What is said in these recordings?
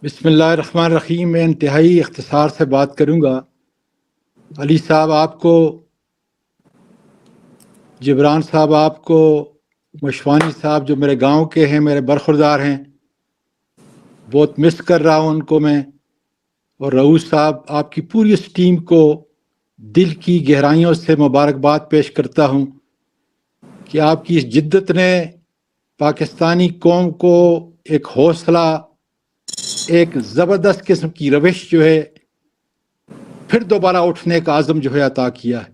بسم اللہ الرحمن الرحیم۔ میں انتہائی اختصار سے بات کروں گا۔ علی صاحب آپ کو، جبران صاحب آپ کو، مشوانی صاحب جو میرے گاؤں کے ہیں، میرے برخوردار ہیں، بہت مس کر رہا ہوں ان کو میں، اور رؤوف صاحب آپ کی پوری اس ٹیم کو دل کی گہرائیوں سے مبارکباد پیش کرتا ہوں کہ آپ کی اس جدت نے پاکستانی قوم کو ایک حوصلہ، ایک زبردست قسم کی روش جو ہے پھر دوبارہ اٹھنے کا عزم جو ہے عطا کیا ہے۔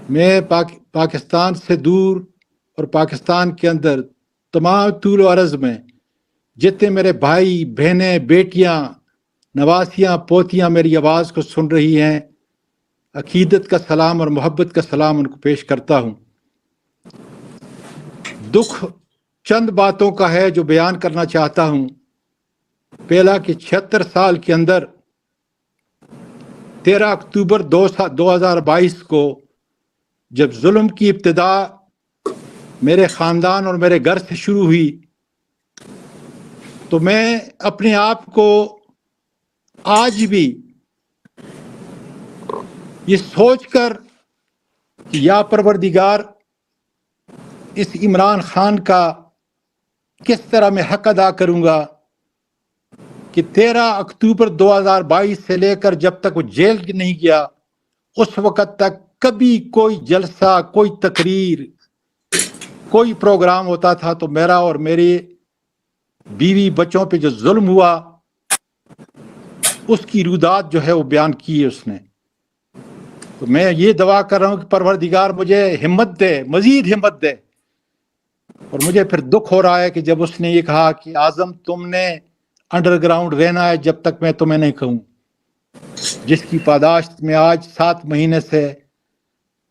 میں پاکستان سے دور اور پاکستان کے اندر تمام طول و عرض میں جتنے میرے بھائی بہنیں بیٹیاں نواسیاں پوتیاں میری آواز کو سن رہی ہیں، عقیدت کا سلام اور محبت کا سلام ان کو پیش کرتا ہوں۔ دکھ چند باتوں کا ہے جو بیان کرنا چاہتا ہوں۔ پہلا کہ 76 سال کے اندر 13 اکتوبر 2022 کو جب ظلم کی ابتدا میرے خاندان اور میرے گھر سے شروع ہوئی تو میں اپنے آپ کو آج بھی یہ سوچ کر کہ یا پروردگار اس عمران خان کا کس طرح میں حق ادا کروں گا کہ 13 اکتوبر 2022 سے لے کر جب تک وہ جیل نہیں گیا اس وقت تک کبھی کوئی جلسہ، کوئی تقریر، کوئی پروگرام ہوتا تھا تو میرا اور میری بیوی بچوں پہ جو ظلم ہوا اس کی رودات جو ہے وہ بیان کی ہے اس نے۔ تو میں یہ دعا کر رہا ہوں کہ پروردگار مجھے ہمت دے، مزید ہمت دے۔ اور مجھے پھر دکھ ہو رہا ہے کہ جب اس نے یہ کہا کہ اعظم تم نے انڈر گراؤنڈ رہنا ہے جب تک میں تمہیں نہیں کہوں، جس کی پاداشت میں آج 7 مہینے سے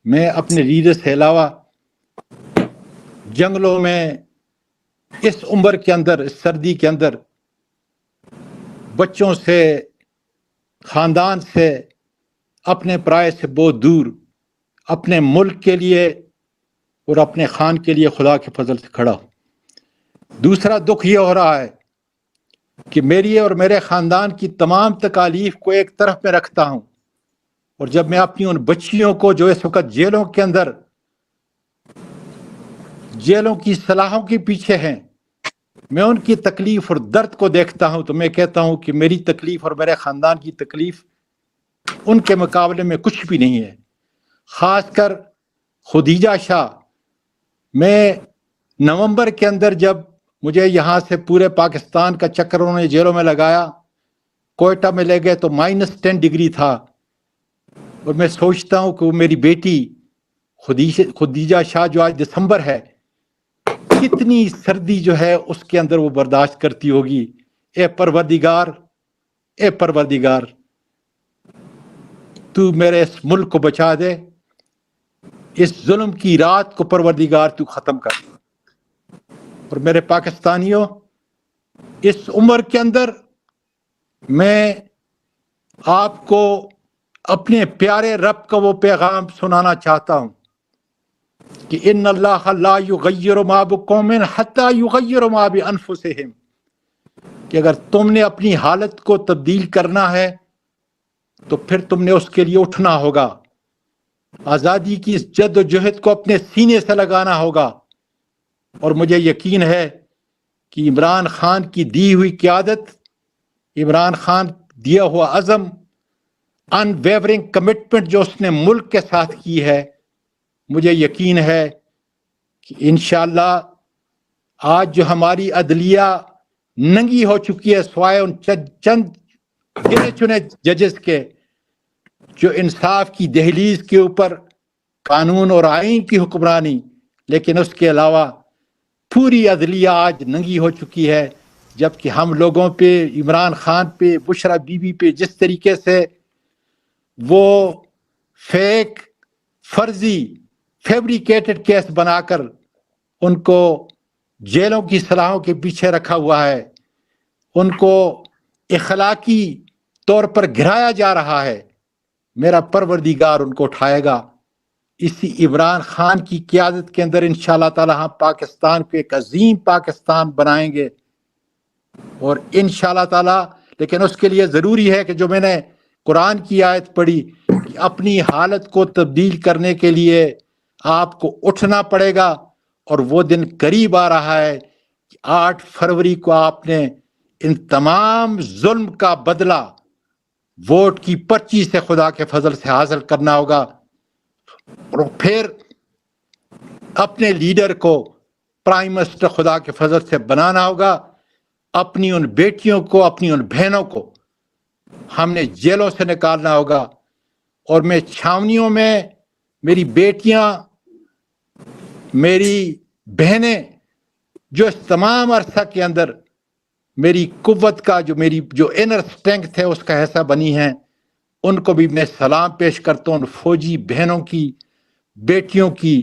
میں اپنے ریڑھے سے علاوہ جنگلوں میں اس عمر کے اندر، اس سردی کے اندر بچوں سے، خاندان سے، اپنے پرائے سے بہت دور اپنے ملک کے لیے اور اپنے خان کے لیے خدا کے فضل سے کھڑا ہوں۔ دوسرا دکھ یہ ہو رہا ہے کہ میری اور میرے خاندان کی تمام تکالیف کو ایک طرف میں رکھتا ہوں، اور جب میں اپنی ان بچیوں کو جو اس وقت جیلوں کے اندر، جیلوں کی سلاخوں کے پیچھے ہیں، میں ان کی تکلیف اور درد کو دیکھتا ہوں تو میں کہتا ہوں کہ میری تکلیف اور میرے خاندان کی تکلیف ان کے مقابلے میں کچھ بھی نہیں ہے۔ خاص کر خدیجہ شاہ، میں نومبر کے اندر جب مجھے یہاں سے پورے پاکستان کا چکر انہوں نے جیلوں میں لگایا، کوئٹہ میں لے گئے تو -10 ڈگری تھا، اور میں سوچتا ہوں کہ وہ میری بیٹی خدیجہ شاہ جو آج دسمبر ہے کتنی سردی جو ہے اس کے اندر وہ برداشت کرتی ہوگی۔ اے پروردگار، اے پروردگار تو میرے اس ملک کو بچا دے، اس ظلم کی رات کو پروردگار تو ختم کر۔ اور میرے پاکستانیوں، اس عمر کے اندر میں آپ کو اپنے پیارے رب کا وہ پیغام سنانا چاہتا ہوں کہ ان اللہ لا یغیر ما بقوم حتی یغیروا ما بانفسہم، کہ اگر تم نے اپنی حالت کو تبدیل کرنا ہے تو پھر تم نے اس کے لیے اٹھنا ہوگا، آزادی کی اس جد و جہد کو اپنے سینے سے لگانا ہوگا۔ اور مجھے یقین ہے کہ عمران خان کی دی ہوئی قیادت، عمران خان دیا ہوا عزم، ان ویورنگ کمٹمنٹ جو اس نے ملک کے ساتھ کی ہے، مجھے یقین ہے کہ انشاءاللہ آج جو ہماری عدلیہ ننگی ہو چکی ہے سوائے ان چند گنے چنے ججز کے جو انصاف کی دہلیز کے اوپر قانون اور آئین کی حکمرانی، لیکن اس کے علاوہ پوری عدلیہ آج ننگی ہو چکی ہے، جبکہ ہم لوگوں پہ، عمران خان پہ، بشرا بی بی پہ جس طریقے سے وہ فیک، فرضی، فیبریکیٹڈ کیس بنا کر ان کو جیلوں کی سلاخوں کے پیچھے رکھا ہوا ہے، ان کو اخلاقی طور پر گرایا جا رہا ہے، میرا پروردگار ان کو اٹھائے گا۔ اسی عمران خان کی قیادت کے اندر انشاءاللہ تعالی ہم پاکستان کو ایک عظیم پاکستان بنائیں گے، اور انشاءاللہ تعالی. لیکن اس کے لیے ضروری ہے کہ جو میں نے قرآن کی آیت پڑھی کہ اپنی حالت کو تبدیل کرنے کے لیے آپ کو اٹھنا پڑے گا. اور وہ دن قریب آ رہا ہے کہ 8 فروری کو آپ نے ان تمام ظلم کا بدلہ ووٹ کی پرچی سے خدا کے فضل سے حاصل کرنا ہوگا. اور پھر اپنے لیڈر کو پرائم منسٹر خدا کے فضل سے بنانا ہوگا. اپنی ان بیٹیوں کو، اپنی ان بہنوں کو ہم نے جیلوں سے نکالنا ہوگا. اور میں چھاونیوں میں میری بیٹیاں، میری بہنیں جو اس تمام عرصہ کے اندر میری قوت کا میری جو انر اسٹرینگتھ ہے اس کا حصہ بنی ہیں، ان کو بھی میں سلام پیش کرتا ہوں. ان فوجی بہنوں کی، بیٹیوں کی،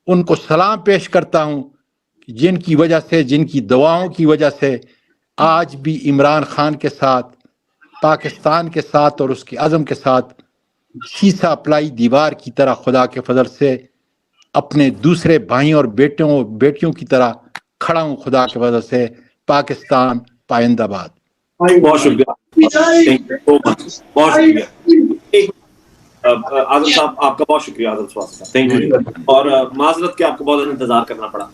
ان کو سلام پیش کرتا ہوں جن کی وجہ سے، جن کی دعاؤں کی وجہ سے آج بھی عمران خان کے ساتھ، پاکستان کے ساتھ اور اس کے عزم کے ساتھ شیشہ اپلائی دیوار کی طرح خدا کے فضل سے اپنے دوسرے بھائیوں اور بیٹیوں کی طرح کھڑا ہوں. خدا کے فضل سے پاکستان پائندہ باد. بہت شکریہ، بہت شکریہ اعظم صاحب، آپ کا بہت شکریہ اعظم سواتی صاحب، تھینک یو. اور معذرت کہ آپ کو بہت انتظار کرنا پڑا.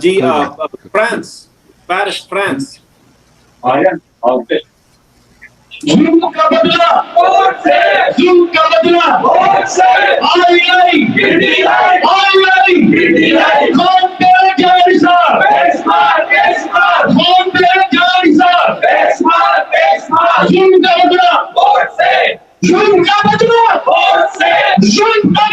جی فرانس، پیرس، فرانس. ظلم کا بدلہ ووٹ سے، ظلم کا بدلہ ووٹ سے، آئی PTI کون تیرا جانسا، کون تیرا جانسا، ظلم کا بدلہ ووٹ سے، ظلم کا بدلہ ووٹ سے، ظلم کا